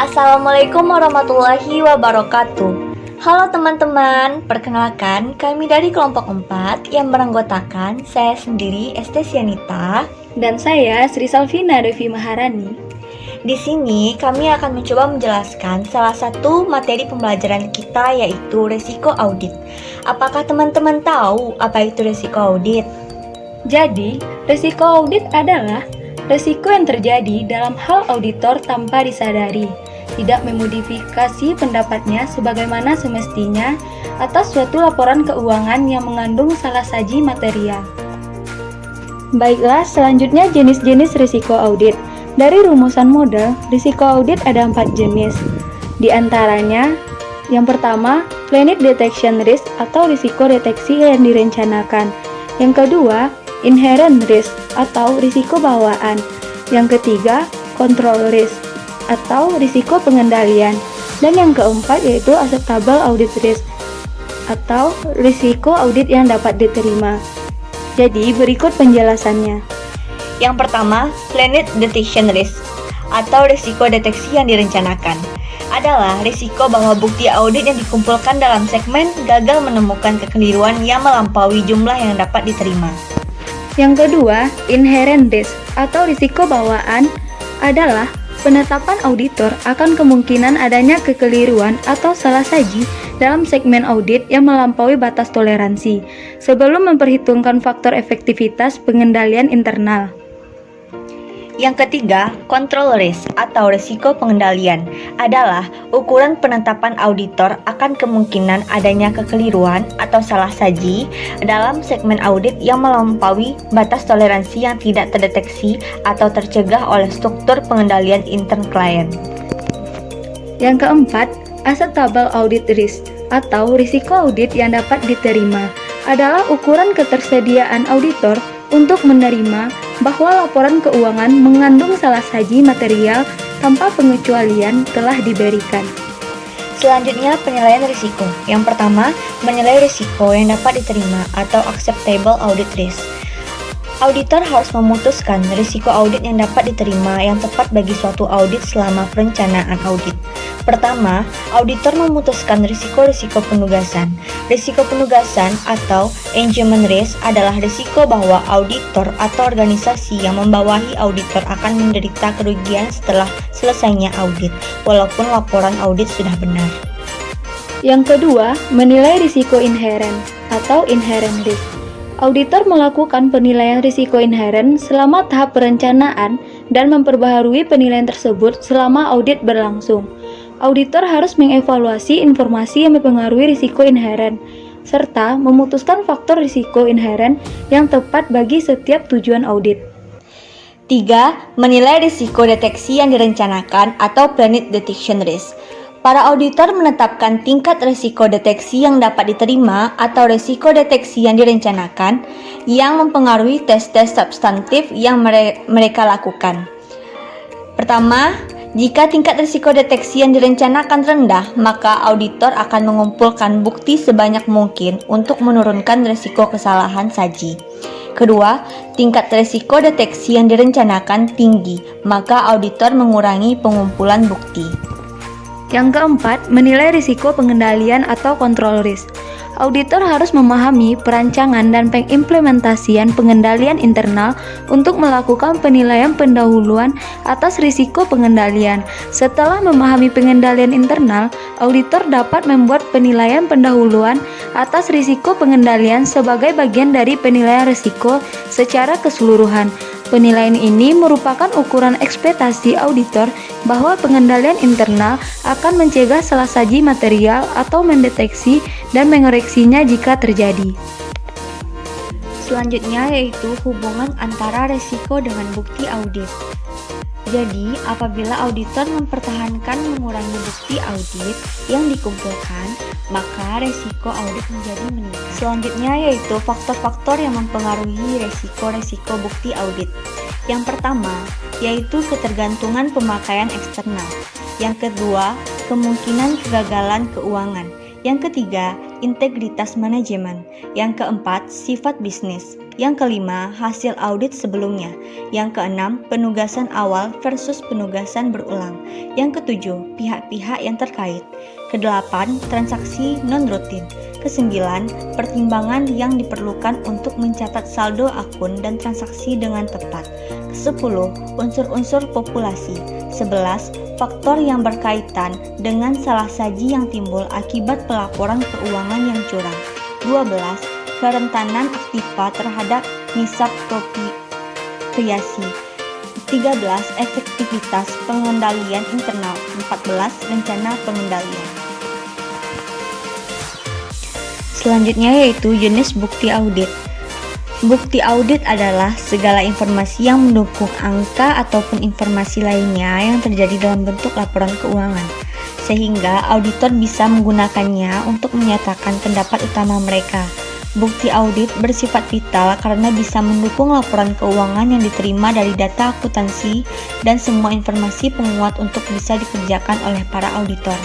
Assalamualaikum warahmatullahi wabarakatuh. Halo teman-teman, perkenalkan kami dari kelompok 4 yang beranggotakan saya sendiri Estesianita Dan saya Sri Salvina Devi Maharani. Di sini kami akan mencoba menjelaskan salah satu materi pembelajaran kita yaitu resiko audit. Apakah teman-teman tahu apa itu resiko audit? Jadi, resiko audit adalah resiko yang terjadi dalam hal auditor tanpa disadari, tidak memodifikasi pendapatnya sebagaimana semestinya atas suatu laporan keuangan yang mengandung salah saji material. Baiklah, selanjutnya jenis-jenis risiko audit. Dari rumusan model, risiko audit ada 4 jenis. Di antaranya, yang pertama, planned detection risk atau risiko deteksi yang direncanakan. Yang kedua, inherent risk atau risiko bawaan. Yang ketiga, control risk atau risiko pengendalian. Dan yang keempat yaitu acceptable audit risk atau risiko audit yang dapat diterima. Jadi berikut penjelasannya. Yang pertama, planned detection risk atau risiko deteksi yang direncanakan adalah risiko bahwa bukti audit yang dikumpulkan dalam segmen gagal menemukan kekeliruan yang melampaui jumlah yang dapat diterima. Yang kedua, inherent risk atau risiko bawaan adalah penetapan auditor akan kemungkinan adanya kekeliruan atau salah saji dalam segmen audit yang melampaui batas toleransi sebelum memperhitungkan faktor efektivitas pengendalian internal. Yang ketiga, control risk atau risiko pengendalian adalah ukuran penetapan auditor akan kemungkinan adanya kekeliruan atau salah saji dalam segmen audit yang melampaui batas toleransi yang tidak terdeteksi atau tercegah oleh struktur pengendalian intern klien. Yang keempat, acceptable audit risk atau risiko audit yang dapat diterima adalah ukuran ketersediaan auditor untuk menerima bahwa laporan keuangan mengandung salah saji material tanpa pengecualian telah diberikan. Selanjutnya, penilaian risiko. Yang pertama, menilai risiko yang dapat diterima atau acceptable audit risk. Auditor harus memutuskan risiko audit yang dapat diterima yang tepat bagi suatu audit selama perencanaan audit. Pertama, auditor memutuskan risiko-risiko penugasan. Risiko penugasan atau engagement risk adalah risiko bahwa auditor atau organisasi yang membawahi auditor akan menderita kerugian setelah selesainya audit, walaupun laporan audit sudah benar. Yang kedua, menilai risiko inherent atau inherent risk. Auditor melakukan penilaian risiko inherent selama tahap perencanaan dan memperbaharui penilaian tersebut selama audit berlangsung. Auditor harus mengevaluasi informasi yang mempengaruhi risiko inherent, serta memutuskan faktor risiko inherent yang tepat bagi setiap tujuan audit. 3. Menilai risiko deteksi yang direncanakan atau planned detection risk. Para auditor menetapkan tingkat risiko deteksi yang dapat diterima atau risiko deteksi yang direncanakan yang mempengaruhi tes-tes substantif yang mereka lakukan. Pertama, jika tingkat risiko deteksi yang direncanakan rendah, maka auditor akan mengumpulkan bukti sebanyak mungkin untuk menurunkan risiko kesalahan saji. Kedua, tingkat risiko deteksi yang direncanakan tinggi, maka auditor mengurangi pengumpulan bukti. Yang keempat, menilai risiko pengendalian atau control risk. Auditor harus memahami perancangan dan pengimplementasian pengendalian internal untuk melakukan penilaian pendahuluan atas risiko pengendalian. Setelah memahami pengendalian internal, auditor dapat membuat penilaian pendahuluan atas risiko pengendalian sebagai bagian dari penilaian risiko secara keseluruhan. Penilaian ini merupakan ukuran ekspektasi auditor bahwa pengendalian internal akan mencegah salah saji material atau mendeteksi dan mengoreksinya jika terjadi. Selanjutnya yaitu hubungan antara resiko dengan bukti audit. Jadi, apabila auditor mempertahankan mengurangi bukti audit yang dikumpulkan, maka resiko audit menjadi meningkat. Selanjutnya yaitu faktor-faktor yang mempengaruhi resiko-resiko bukti audit. Yang pertama, yaitu ketergantungan pemakaian eksternal. Yang kedua, kemungkinan kegagalan keuangan. Yang ketiga, integritas manajemen. Yang keempat, sifat bisnis. Yang kelima, hasil audit sebelumnya. Yang keenam, penugasan awal versus penugasan berulang. Yang ketujuh, pihak-pihak yang terkait. Kedelapan, transaksi non-rutin. Kesembilan, pertimbangan yang diperlukan untuk mencatat saldo akun dan transaksi dengan tepat. Kesepuluh, unsur-unsur populasi. 11, faktor yang berkaitan dengan salah saji yang timbul akibat pelaporan keuangan yang curang. 12, kerentanan aktiva terhadap misapropriasi. 13, efektivitas pengendalian internal. 14, rencana pengendalian. Selanjutnya yaitu jenis bukti audit. Bukti audit adalah segala informasi yang mendukung angka ataupun informasi lainnya yang terjadi dalam bentuk laporan keuangan, sehingga auditor bisa menggunakannya untuk menyatakan pendapat utama mereka. Bukti audit bersifat vital karena bisa mendukung laporan keuangan yang diterima dari data akuntansi dan semua informasi penguat untuk bisa dikerjakan oleh para auditor.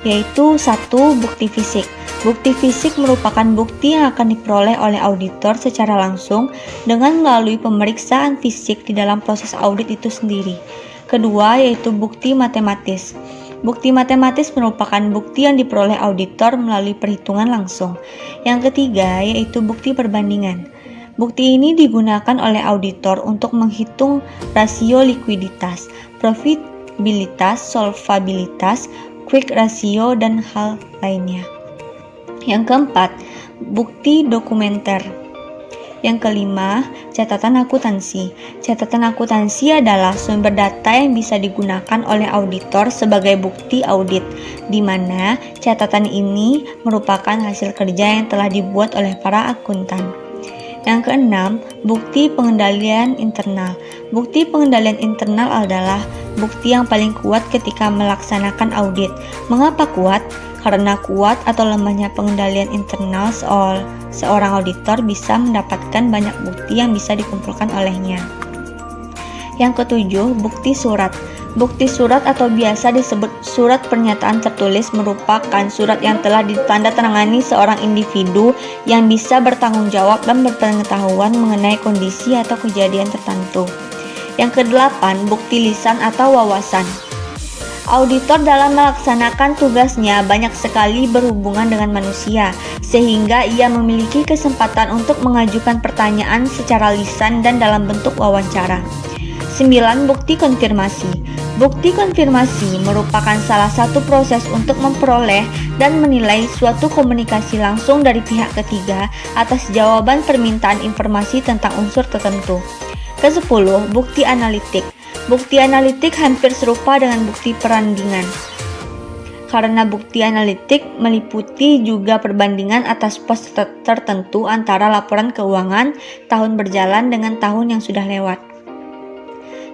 Yaitu 1. Bukti fisik. Bukti fisik merupakan bukti yang akan diperoleh oleh auditor secara langsung dengan melalui pemeriksaan fisik di dalam proses audit itu sendiri. Kedua, yaitu bukti matematis. Bukti matematis merupakan bukti yang diperoleh auditor melalui perhitungan langsung. Yang ketiga, yaitu bukti perbandingan. Bukti ini digunakan oleh auditor untuk menghitung rasio likuiditas, profitabilitas, solvabilitas, quick ratio, dan hal lainnya. Yang keempat, bukti dokumenter. Yang kelima, catatan akuntansi. Catatan akuntansi adalah sumber data yang bisa digunakan oleh auditor sebagai bukti audit, di mana catatan ini merupakan hasil kerja yang telah dibuat oleh para akuntan. Yang keenam, bukti pengendalian internal. Bukti pengendalian internal adalah bukti yang paling kuat ketika melaksanakan audit. Mengapa kuat? Karena kuat atau lemahnya pengendalian internal seorang auditor bisa mendapatkan banyak bukti yang bisa dikumpulkan olehnya. Yang ketujuh, bukti surat. Bukti surat atau biasa disebut surat pernyataan tertulis merupakan surat yang telah ditandatangani seorang individu yang bisa bertanggung jawab dan berpengetahuan mengenai kondisi atau kejadian tertentu. Yang kedelapan, bukti lisan atau wawasan. Auditor dalam melaksanakan tugasnya banyak sekali berhubungan dengan manusia, sehingga ia memiliki kesempatan untuk mengajukan pertanyaan secara lisan dan dalam bentuk wawancara. 9. Bukti konfirmasi. Bukti konfirmasi merupakan salah satu proses untuk memperoleh dan menilai suatu komunikasi langsung dari pihak ketiga atas jawaban permintaan informasi tentang unsur tertentu. Ke-10. Bukti analitik. Bukti analitik hampir serupa dengan bukti perandingan, karena bukti analitik meliputi juga perbandingan atas pos tertentu antara laporan keuangan tahun berjalan dengan tahun yang sudah lewat.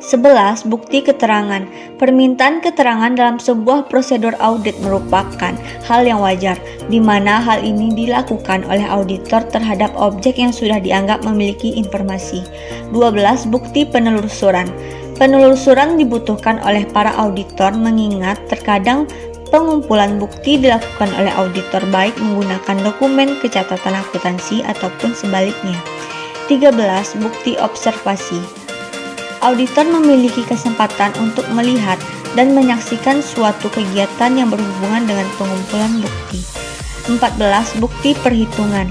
11. Bukti keterangan. Permintaan keterangan dalam sebuah prosedur audit merupakan hal yang wajar, di mana hal ini dilakukan oleh auditor terhadap objek yang sudah dianggap memiliki informasi. 12. Bukti penelusuran. Penelusuran dibutuhkan oleh para auditor mengingat terkadang pengumpulan bukti dilakukan oleh auditor baik menggunakan dokumen kecatatan akuntansi ataupun sebaliknya. 13. Bukti observasi. Auditor memiliki kesempatan untuk melihat dan menyaksikan suatu kegiatan yang berhubungan dengan pengumpulan bukti. 14. Bukti perhitungan.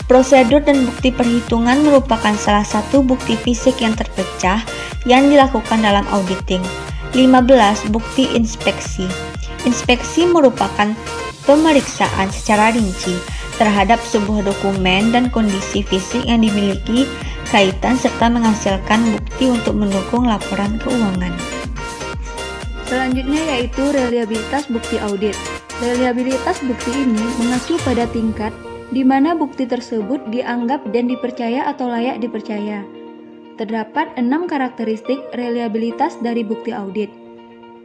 Prosedur dan bukti perhitungan merupakan salah satu bukti fisik yang terpecah yang dilakukan dalam auditing. 15. Bukti inspeksi. Inspeksi merupakan pemeriksaan secara rinci terhadap sebuah dokumen dan kondisi fisik yang dimiliki kaitan serta menghasilkan bukti untuk mendukung laporan keuangan. Selanjutnya yaitu reliabilitas bukti audit. Reliabilitas bukti ini mengacu pada tingkat di mana bukti tersebut dianggap dan dipercaya atau layak dipercaya. Terdapat 6 karakteristik reliabilitas dari bukti audit.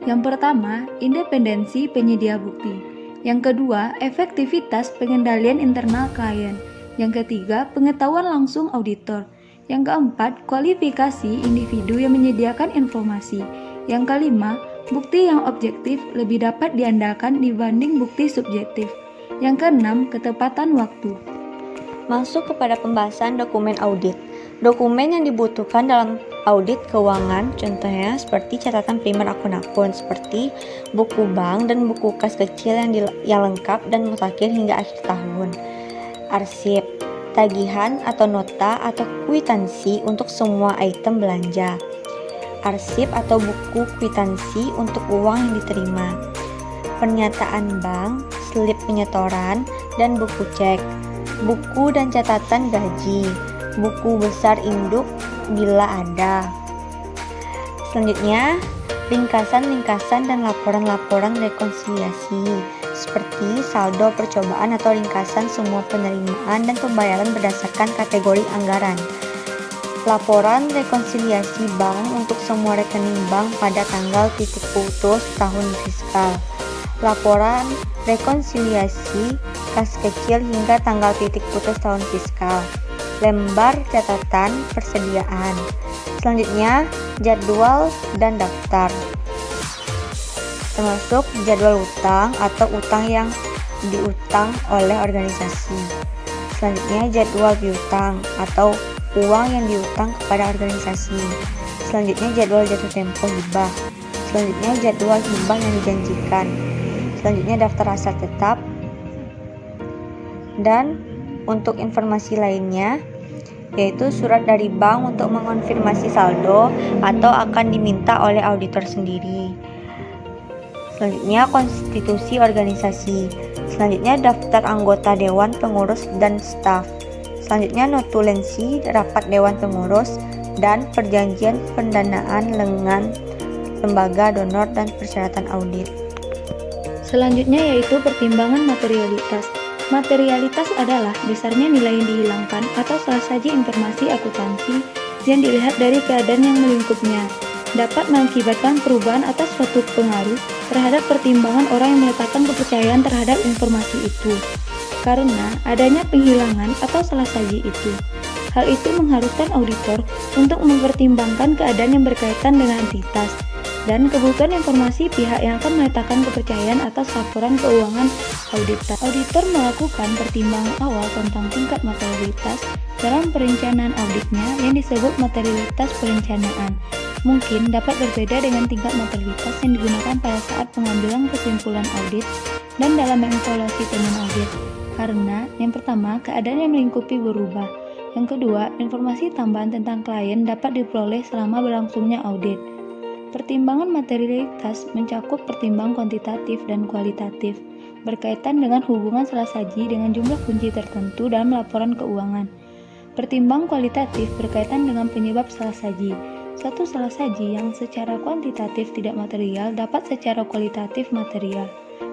Yang pertama, independensi penyedia bukti. Yang kedua, efektivitas pengendalian internal klien. Yang ketiga, pengetahuan langsung auditor. Yang keempat, kualifikasi individu yang menyediakan informasi. Yang kelima, bukti yang objektif lebih dapat diandalkan dibanding bukti subjektif. Yang keenam, ketepatan waktu. Masuk kepada pembahasan dokumen audit. Dokumen yang dibutuhkan dalam audit keuangan contohnya seperti catatan primer akun-akun seperti buku bank dan buku kas kecil yang lengkap dan mutakhir hingga akhir tahun. Arsip, tagihan atau nota atau kwitansi untuk semua item belanja. Arsip atau buku kwitansi untuk uang yang diterima. Pernyataan bank, slip penyetoran, dan buku cek. Buku dan catatan gaji. Buku besar induk bila ada. Selanjutnya, ringkasan-ringkasan dan laporan-laporan rekonsiliasi seperti saldo percobaan atau ringkasan semua penerimaan dan pembayaran berdasarkan kategori anggaran. Laporan rekonsiliasi bank untuk semua rekening bank pada tanggal titik putus tahun fiskal. Laporan rekonsiliasi kas kecil hingga tanggal titik putus tahun fiskal. Lembar catatan persediaan. Selanjutnya, jadwal dan daftar. Termasuk jadwal utang atau utang yang diutang oleh organisasi. Selanjutnya, jadwal piutang atau uang yang diutang kepada organisasi. Selanjutnya, jadwal jatuh tempo hibah. Selanjutnya, jadwal hibah yang dijanjikan. Selanjutnya, daftar aset tetap. Dan untuk informasi lainnya, yaitu surat dari bank untuk mengonfirmasi saldo atau akan diminta oleh auditor sendiri. Selanjutnya, konstitusi organisasi. Selanjutnya, daftar anggota dewan pengurus dan staf. Selanjutnya, notulensi rapat dewan pengurus dan perjanjian pendanaan dengan lembaga donor dan persyaratan audit. Selanjutnya yaitu pertimbangan materialitas. Materialitas adalah besarnya nilai yang dihilangkan atau salah saji informasi akuntansi yang dilihat dari keadaan yang melingkupnya dapat mengakibatkan perubahan atas suatu pengaruh terhadap pertimbangan orang yang meletakkan kepercayaan terhadap informasi itu karena adanya penghilangan atau salah saji itu. Hal itu mengharuskan auditor untuk mempertimbangkan keadaan yang berkaitan dengan entitas dan kebutuhan informasi pihak yang akan meletakkan kepercayaan atas laporan keuangan auditor. Auditor melakukan pertimbangan awal tentang tingkat materialitas dalam perencanaan auditnya yang disebut materialitas perencanaan. Mungkin dapat berbeda dengan tingkat materialitas yang digunakan pada saat pengambilan kesimpulan audit dan dalam mengevaluasi temuan audit. Karena yang pertama, keadaan yang melingkupi berubah. Yang kedua, informasi tambahan tentang klien dapat diperoleh selama berlangsungnya audit. Pertimbangan materialitas mencakup pertimbangan kuantitatif dan kualitatif, berkaitan dengan hubungan salah saji dengan jumlah kunci tertentu dalam laporan keuangan. Pertimbangan kualitatif berkaitan dengan penyebab salah saji. Suatu salah saji yang secara kuantitatif tidak material dapat secara kualitatif material,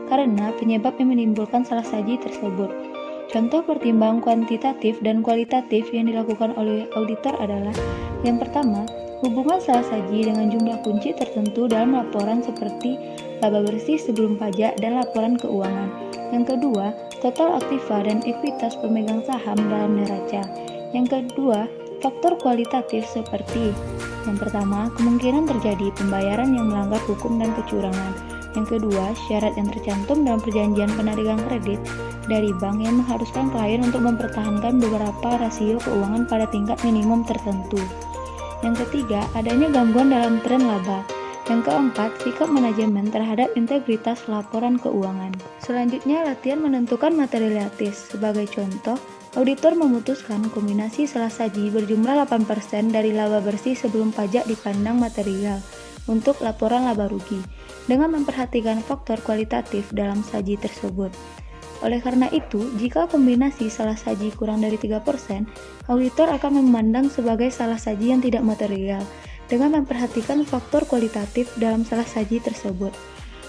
karena penyebab yang menimbulkan salah saji tersebut. Contoh pertimbangan kuantitatif dan kualitatif yang dilakukan oleh auditor adalah: yang pertama, hubungan salah saji dengan jumlah kunci tertentu dalam laporan seperti laba bersih sebelum pajak dan laporan keuangan. Yang kedua, total aktiva dan ekuitas pemegang saham dalam neraca. Yang kedua, faktor kualitatif seperti: yang pertama, kemungkinan terjadi pembayaran yang melanggar hukum dan kecurangan. Yang kedua, syarat yang tercantum dalam perjanjian penarikan kredit dari bank yang mengharuskan klien untuk mempertahankan beberapa rasio keuangan pada tingkat minimum tertentu. Yang ketiga, adanya gangguan dalam tren laba. Yang keempat, sikap manajemen terhadap integritas laporan keuangan. Selanjutnya, latihan menentukan materialitas. Sebagai contoh, auditor memutuskan kombinasi salah saji berjumlah 8% dari laba bersih sebelum pajak dipandang material untuk laporan laba rugi, dengan memperhatikan faktor kualitatif dalam saji tersebut. Oleh karena itu, jika kombinasi salah saji kurang dari 3%, auditor akan memandang sebagai salah saji yang tidak material dengan memperhatikan faktor kualitatif dalam salah saji tersebut.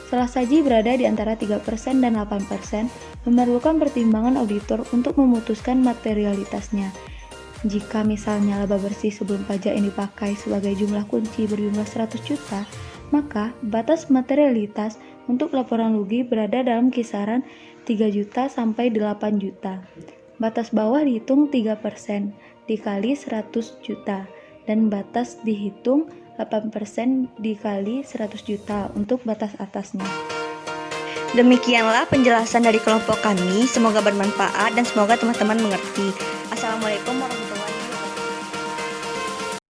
Salah saji berada di antara 3% dan 8%, memerlukan pertimbangan auditor untuk memutuskan materialitasnya. Jika misalnya laba bersih sebelum pajak yang dipakai sebagai jumlah kunci berjumlah 100 juta, maka batas materialitas untuk laporan rugi berada dalam kisaran 3 juta sampai 8 juta. Batas bawah dihitung 3% dikali 100 juta dan batas dihitung 8% dikali 100 juta untuk batas atasnya. Demikianlah penjelasan dari kelompok kami, semoga bermanfaat dan semoga teman-teman mengerti.